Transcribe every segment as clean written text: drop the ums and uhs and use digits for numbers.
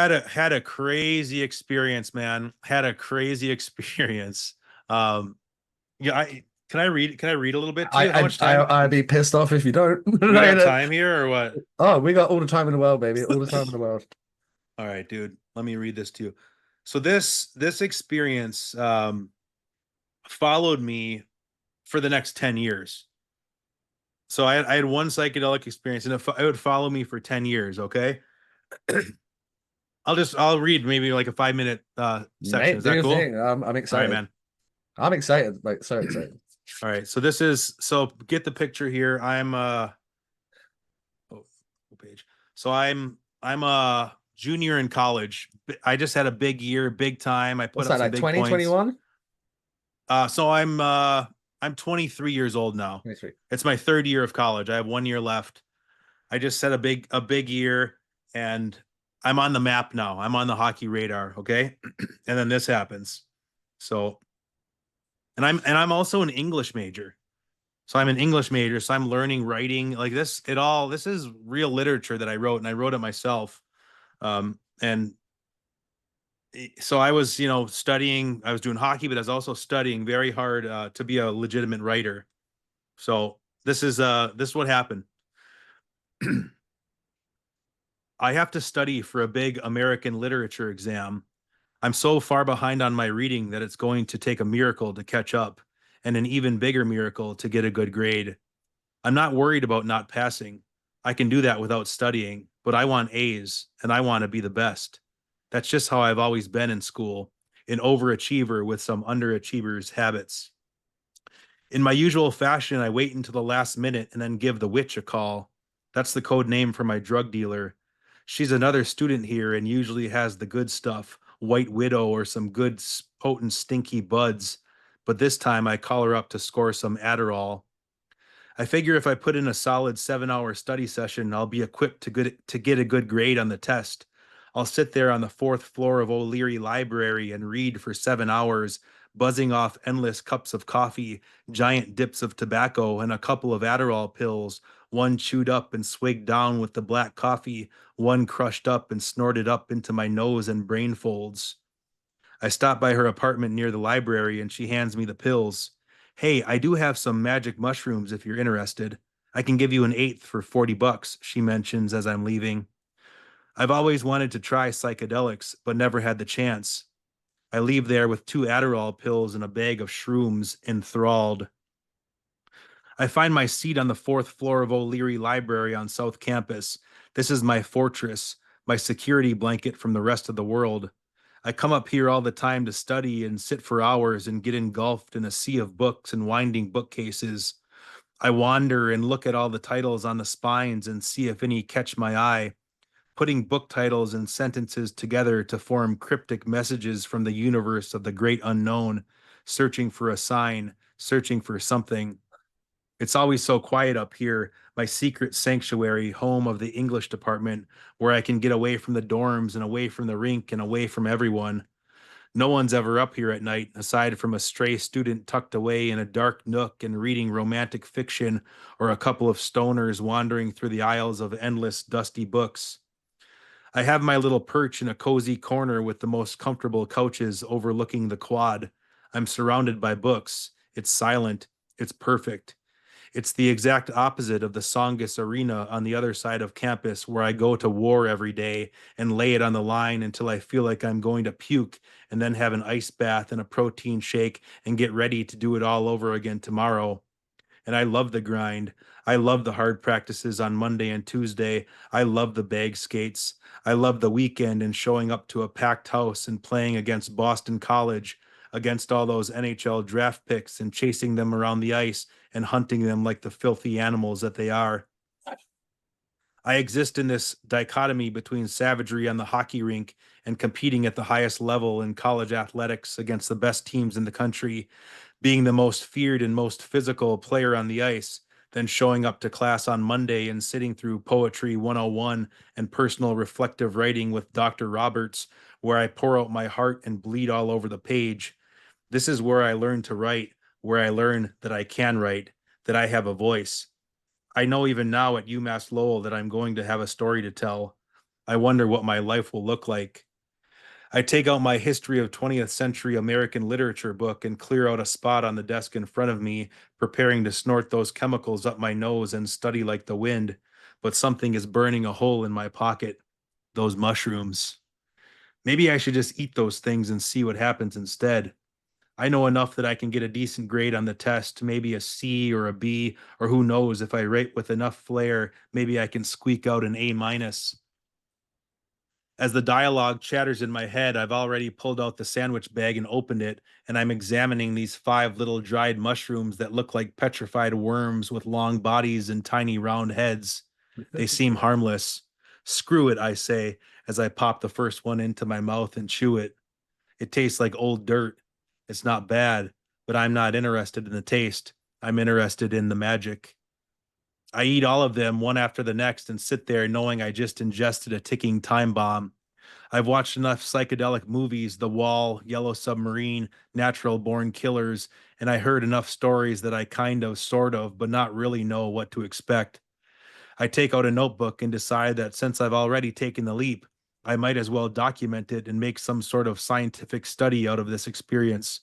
Had a crazy experience, man. Had a crazy experience. Um, yeah, I can I read a little bit to you? How much time? I'd be pissed off if you don't. Do we got time here or what? Oh, we got all the time in the world, baby. All the time in the world. All right, dude. Let me read this to you. So this experience followed me for the next 10 years. So I had one psychedelic experience and it would follow me for 10 years, okay? I'll read maybe like a 5 minute section. Mate, Is do that your cool? thing. I'm All right, excited. man. I'm excited. Like so excited. All right. So get the picture here. I'm oh, page. So I'm a junior in college. I just had a big year, big time. I put What's up that, some like big points. 2021? So I'm 23 years old now. 23. It's my third year of college. I have 1 year left. I just set a big year and I'm on the map now. I'm on the hockey radar, okay? And then this happens. So and I'm also an English major. So I'm an English major, so I'm learning writing like this is real literature that I wrote and I wrote it myself. And so I was, studying, I was doing hockey, but I was also studying very hard to be a legitimate writer. So this is what happened. I have to study for a big American literature exam. I'm so far behind on my reading that it's going to take a miracle to catch up and an even bigger miracle to get a good grade. I'm not worried about not passing. I can do that without studying, but I want A's and I want to be the best. That's just how I've always been in school, an overachiever with some underachievers' habits. In my usual fashion, I wait until the last minute and then give the witch a call. That's the code name for my drug dealer. She's another student here and usually has the good stuff, White Widow or some good potent stinky buds. But this time I call her up to score some Adderall. I figure if I put in a solid 7 hour study session, I'll be equipped to get a good grade on the test. I'll sit there on the fourth floor of O'Leary Library and read for 7 hours, buzzing off endless cups of coffee, giant dips of tobacco, and a couple of Adderall pills, one chewed up and swigged down with the black coffee, one crushed up and snorted up into my nose and brain folds. I stop by her apartment near the library and she hands me the pills. Hey, I do have some magic mushrooms if you're interested. I can give you an eighth for $40, she mentions as I'm leaving. I've always wanted to try psychedelics, but never had the chance. I leave there with two Adderall pills and a bag of shrooms, enthralled. I find my seat on the fourth floor of O'Leary Library on South Campus. This is my fortress, my security blanket from the rest of the world. I come up here all the time to study and sit for hours and get engulfed in a sea of books and winding bookcases. I wander and look at all the titles on the spines and see if any catch my eye, putting book titles and sentences together to form cryptic messages from the universe of the great unknown, searching for a sign, searching for something. It's always so quiet up here, my secret sanctuary, home of the English department, where I can get away from the dorms and away from the rink and away from everyone. No one's ever up here at night, aside from a stray student tucked away in a dark nook and reading romantic fiction, or a couple of stoners wandering through the aisles of endless dusty books. I have my little perch in a cozy corner with the most comfortable couches overlooking the quad. I'm surrounded by books. It's silent. It's perfect. It's the exact opposite of the Songus Arena on the other side of campus where I go to war every day and lay it on the line until I feel like I'm going to puke and then have an ice bath and a protein shake and get ready to do it all over again tomorrow. And I love the grind. I love the hard practices on Monday and Tuesday. I love the bag skates. I love the weekend and showing up to a packed house and playing against Boston College, against all those NHL draft picks and chasing them around the ice and hunting them like the filthy animals that they are. I exist in this dichotomy between savagery on the hockey rink and competing at the highest level in college athletics against the best teams in the country, being the most feared and most physical player on the ice, then showing up to class on Monday and sitting through Poetry 101 and personal reflective writing with Dr. Roberts, where I pour out my heart and bleed all over the page. This is where I learn to write, where I learn that I can write, that I have a voice. I know even now at UMass Lowell that I'm going to have a story to tell. I wonder what my life will look like. I take out my history of 20th century American literature book and clear out a spot on the desk in front of me, preparing to snort those chemicals up my nose and study like the wind. But something is burning a hole in my pocket. Those mushrooms. Maybe I should just eat those things and see what happens instead. I know enough that I can get a decent grade on the test, maybe a C or a B, or who knows, if I write with enough flair, maybe I can squeak out an A minus. As the dialogue chatters in my head, I've already pulled out the sandwich bag and opened it, and I'm examining these five little dried mushrooms that look like petrified worms with long bodies and tiny round heads. They seem harmless. Screw it, I say, as I pop the first one into my mouth and chew it. It tastes like old dirt. It's not bad, but I'm not interested in the taste. I'm interested in the magic. I eat all of them one after the next and sit there knowing I just ingested a ticking time bomb. I've watched enough psychedelic movies, The Wall, Yellow Submarine, Natural Born Killers, and I heard enough stories that I kind of, sort of, but not really know what to expect. I take out a notebook and decide that since I've already taken the leap, I might as well document it and make some sort of scientific study out of this experience.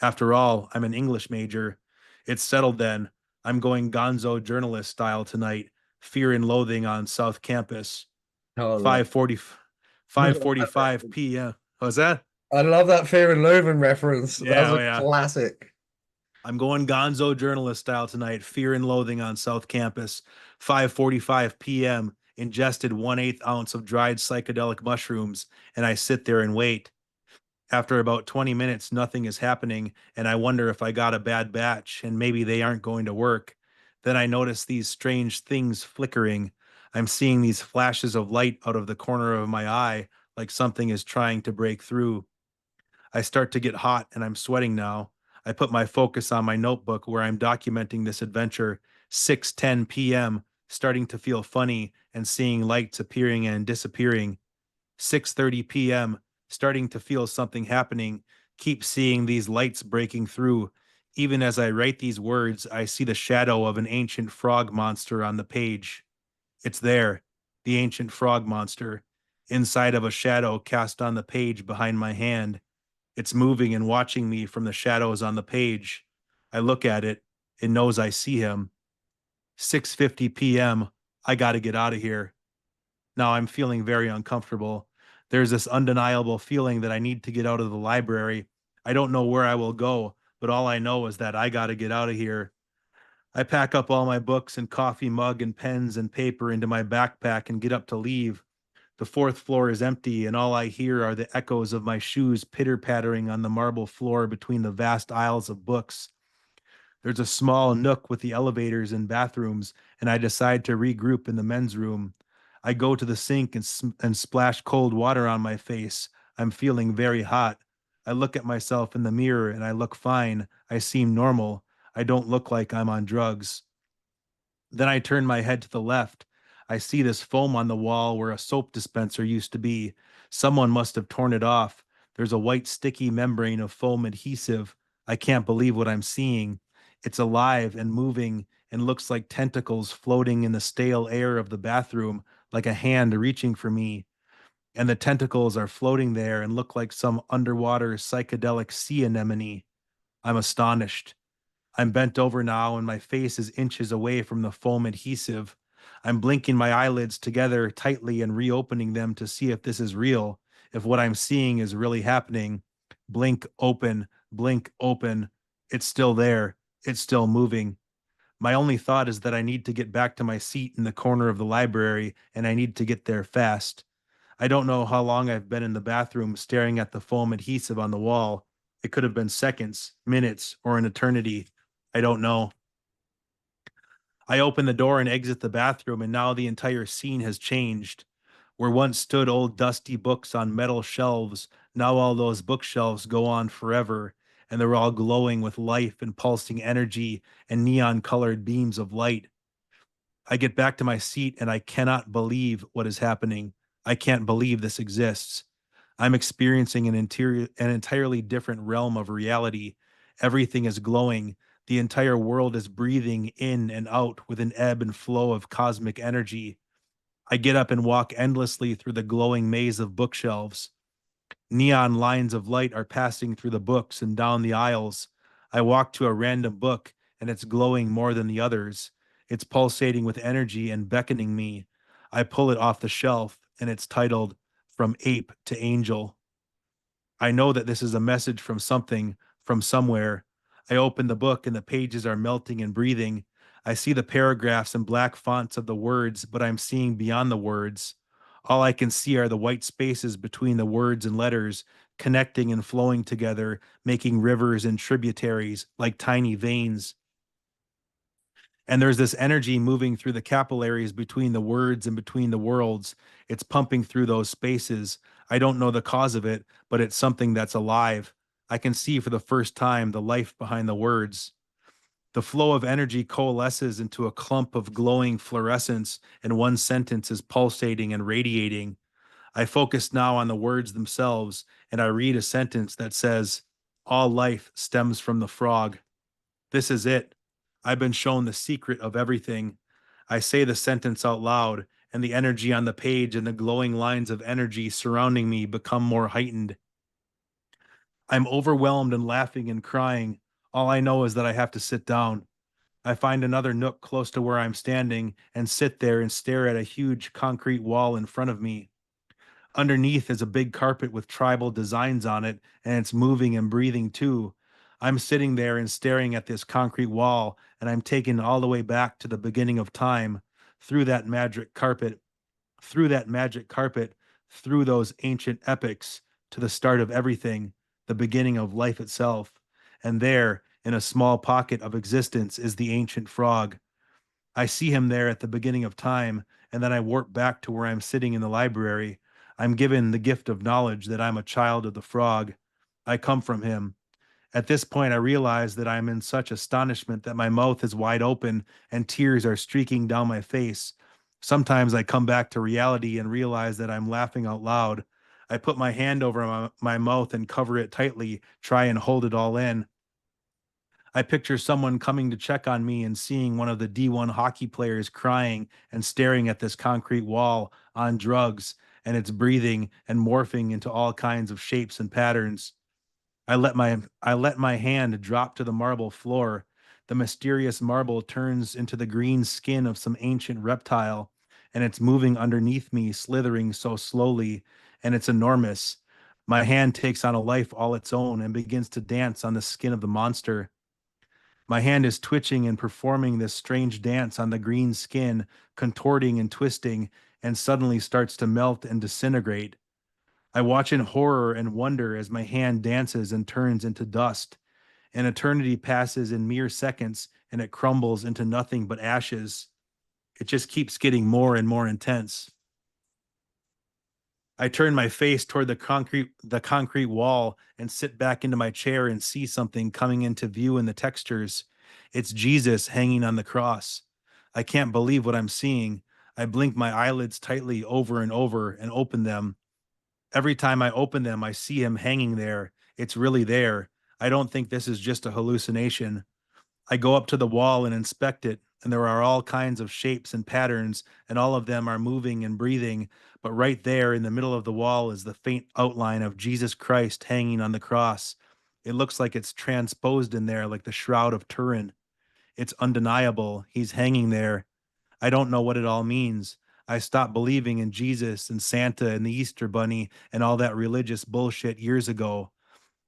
After all, I'm an English major. It's settled then. I'm going gonzo journalist style tonight. Fear and Loathing on South Campus. Oh, I love, 5:40 I love that 5:45 reference. p.m. Was that? I love that Fear and Loathing reference. That was Yeah, oh a yeah. classic. I'm going gonzo journalist style tonight. Fear and Loathing on South Campus. 5:45 p.m. Ingested 1/8 ounce of dried psychedelic mushrooms, and I sit there and wait. After about 20 minutes, nothing is happening, and I wonder if I got a bad batch and maybe they aren't going to work. Then I notice these strange things flickering. I'm seeing these flashes of light out of the corner of my eye, like something is trying to break through. I start to get hot and I'm sweating now. I put my focus on my notebook where I'm documenting this adventure. 6:10 p.m., starting to feel funny and seeing lights appearing and disappearing. 6:30 p.m., starting to feel something happening. Keep seeing these lights breaking through. Even as I write these words, I see the shadow of an ancient frog monster on the page. It's there, the ancient frog monster, inside of a shadow cast on the page behind my hand. It's moving and watching me from the shadows on the page. I look at it. It knows I see him. 6:50 p.m. I got to get out of here. Now I'm feeling very uncomfortable. There's this undeniable feeling that I need to get out of the library. I don't know where I will go, but all I know is that I got to get out of here. I pack up all my books and coffee mug and pens and paper into my backpack and get up to leave. The fourth floor is empty, and all I hear are the echoes of my shoes pitter pattering on the marble floor between the vast aisles of books. There's a small nook with the elevators and bathrooms, and I decide to regroup in the men's room. I go to the sink and splash cold water on my face. I'm feeling very hot. I look at myself in the mirror and I look fine. I seem normal. I don't look like I'm on drugs. Then I turn my head to the left. I see this foam on the wall where a soap dispenser used to be. Someone must have torn it off. There's a white sticky membrane of foam adhesive. I can't believe what I'm seeing. It's alive and moving and looks like tentacles floating in the stale air of the bathroom, like a hand reaching for me. And the tentacles are floating there and look like some underwater psychedelic sea anemone. I'm astonished. I'm bent over now and my face is inches away from the foam adhesive. I'm blinking my eyelids together tightly and reopening them to see if this is real, if what I'm seeing is really happening. Blink open, blink open. It's still there. It's still moving. My only thought is that I need to get back to my seat in the corner of the library and I need to get there fast. I don't know how long I've been in the bathroom staring at the foam adhesive on the wall. It could have been seconds, minutes, or an eternity. I don't know. I open the door and exit the bathroom, and now the entire scene has changed. Where once stood old dusty books on metal shelves, now all those bookshelves go on forever, and they're all glowing with life and pulsing energy and neon colored beams of light. I get back to my seat and I cannot believe what is happening. I can't believe this exists. I'm experiencing an entirely different realm of reality. Everything is glowing. The entire world is breathing in and out with an ebb and flow of cosmic energy. I get up and walk endlessly through the glowing maze of bookshelves. Neon lines of light are passing through the books and down the aisles. I walk to a random book, and it's glowing more than the others. It's pulsating with energy and beckoning me. I pull it off the shelf, and it's titled From Ape to Angel. I know that this is a message from something, from somewhere. I open the book, and the pages are melting and breathing. I see the paragraphs and black fonts of the words, but I'm seeing beyond the words. All I can see are the white spaces between the words and letters, connecting and flowing together, making rivers and tributaries like tiny veins. And there's this energy moving through the capillaries between the words and between the worlds. It's pumping through those spaces. I don't know the cause of it, but it's something that's alive. I can see for the first time the life behind the words. The flow of energy coalesces into a clump of glowing fluorescence, and one sentence is pulsating and radiating. I focus now on the words themselves, and I read a sentence that says, "All life stems from the frog." This is it. I've been shown the secret of everything. I say the sentence out loud, and the energy on the page and the glowing lines of energy surrounding me become more heightened. I'm overwhelmed and laughing and crying. All I know is that I have to sit down. I find another nook close to where I'm standing and sit there and stare at a huge concrete wall in front of me. Underneath is a big carpet with tribal designs on it, and it's moving and breathing too. I'm sitting there and staring at this concrete wall, and I'm taken all the way back to the beginning of time, through that magic carpet, through that magic carpet, through those ancient epics, to the start of everything, the beginning of life itself. And there, in a small pocket of existence, is the ancient frog. I see him there at the beginning of time, and then I warp back to where I'm sitting in the library. I'm given the gift of knowledge that I'm a child of the frog. I come from him. At this point, I realize that I'm in such astonishment that my mouth is wide open and tears are streaking down my face. Sometimes I come back to reality and realize that I'm laughing out loud. I put my hand over my mouth and cover it tightly, try and hold it all in. I picture someone coming to check on me and seeing one of the D1 hockey players crying and staring at this concrete wall on drugs, and it's breathing and morphing into all kinds of shapes and patterns. I let my hand drop to the marble floor. The mysterious marble turns into the green skin of some ancient reptile, and it's moving underneath me, slithering so slowly, and it's enormous. My hand takes on a life all its own and begins to dance on the skin of the monster. My hand is twitching and performing this strange dance on the green skin, contorting and twisting, and suddenly starts to melt and disintegrate. I watch in horror and wonder as my hand dances and turns into dust. An eternity passes in mere seconds, and it crumbles into nothing but ashes. It just keeps getting more and more intense. I turn my face toward the concrete wall and sit back into my chair and see something coming into view in the textures. It's Jesus hanging on the cross. I can't believe what I'm seeing. I blink my eyelids tightly over and over and open them. Every time I open them, I see him hanging there. It's really there. I don't think this is just a hallucination. I go up to the wall and inspect it, and there are all kinds of shapes and patterns, and all of them are moving and breathing. But right there in the middle of the wall is the faint outline of Jesus Christ hanging on the cross. It looks like it's transposed in there like the Shroud of Turin. It's undeniable. He's hanging there. I don't know what it all means. I stopped believing in Jesus and Santa and the Easter Bunny and all that religious bullshit years ago.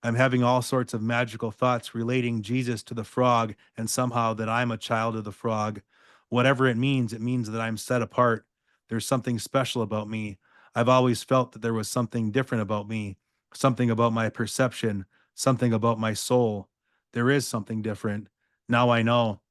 I'm having all sorts of magical thoughts relating Jesus to the frog and somehow that I'm a child of the frog. Whatever it means that I'm set apart. There's something special about me. I've always felt that there was something different about me, something about my perception, something about my soul. There is something different. Now I know.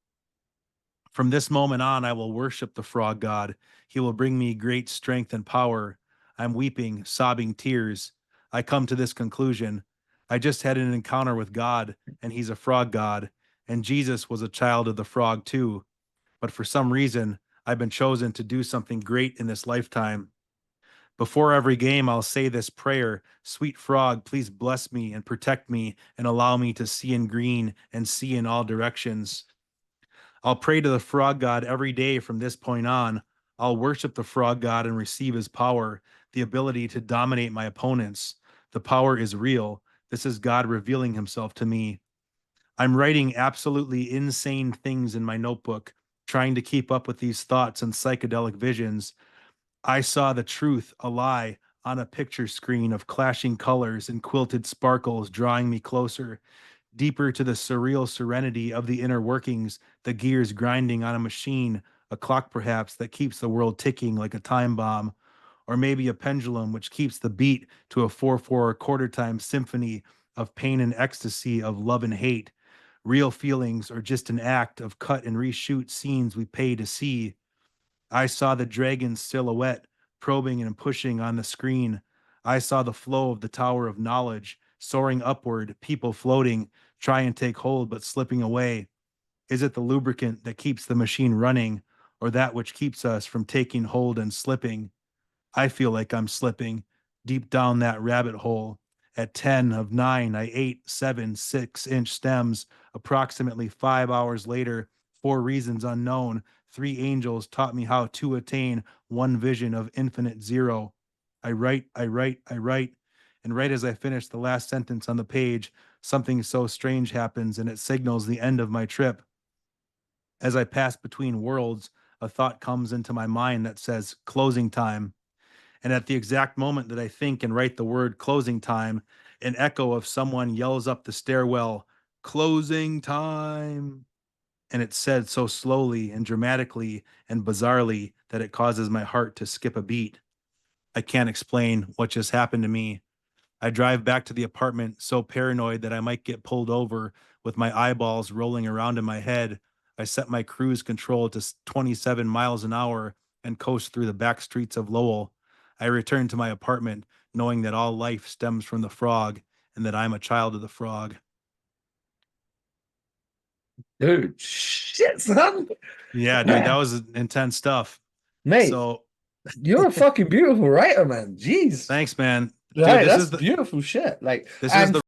From this moment on, I will worship the frog god. He will bring me great strength and power. I'm weeping, sobbing tears. I come to this conclusion. I just had an encounter with God, and he's a frog god. And Jesus was a child of the frog, too. But for some reason, I've been chosen to do something great in this lifetime. Before every game, I'll say this prayer: Sweet frog, please bless me and protect me and allow me to see in green and see in all directions. I'll pray to the frog god every day from this point on. I'll worship the frog god and receive his power, the ability to dominate my opponents. The power is real. This is God revealing himself to me. I'm writing absolutely insane things in my notebook, trying to keep up with these thoughts and psychedelic visions. I saw the truth, a lie, on a picture screen of clashing colors and quilted sparkles drawing me closer, deeper to the surreal serenity of the inner workings, the gears grinding on a machine, a clock perhaps that keeps the world ticking like a time bomb, or maybe a pendulum which keeps the beat to a 4/4 quarter time symphony of pain and ecstasy, of love and hate, real feelings, or just an act of cut and reshoot scenes we pay to see. I saw the dragon's silhouette probing and pushing on the screen. I saw the flow of the tower of knowledge soaring upward, people floating, try and take hold but slipping away. Is it the lubricant that keeps the machine running, or that which keeps us from taking hold and slipping? I feel like I'm slipping deep down that rabbit hole. At 10 of 9, I ate 7 6-inch stems. Approximately 5 hours later, for reasons unknown, three angels taught me how to attain one vision of infinite zero. I write, I write, I write. And right as I finish the last sentence on the page, something so strange happens and it signals the end of my trip. As I pass between worlds, a thought comes into my mind that says closing time. And at the exact moment that I think and write the word closing time, an echo of someone yells up the stairwell, closing time. And it's said so slowly and dramatically and bizarrely that it causes my heart to skip a beat. I can't explain what just happened to me. I drive back to the apartment so paranoid that I might get pulled over with my eyeballs rolling around in my head. I set my cruise control to 27 miles an hour and coast through the back streets of Lowell. I return to my apartment knowing that all life stems from the frog and that I'm a child of the frog. Dude, shit, son. Yeah, dude, that Man, was intense stuff. mate, So, you're a fucking beautiful writer, man. Jeez. thanks, man. Dude, Right, that's beautiful shit. Like, this is and the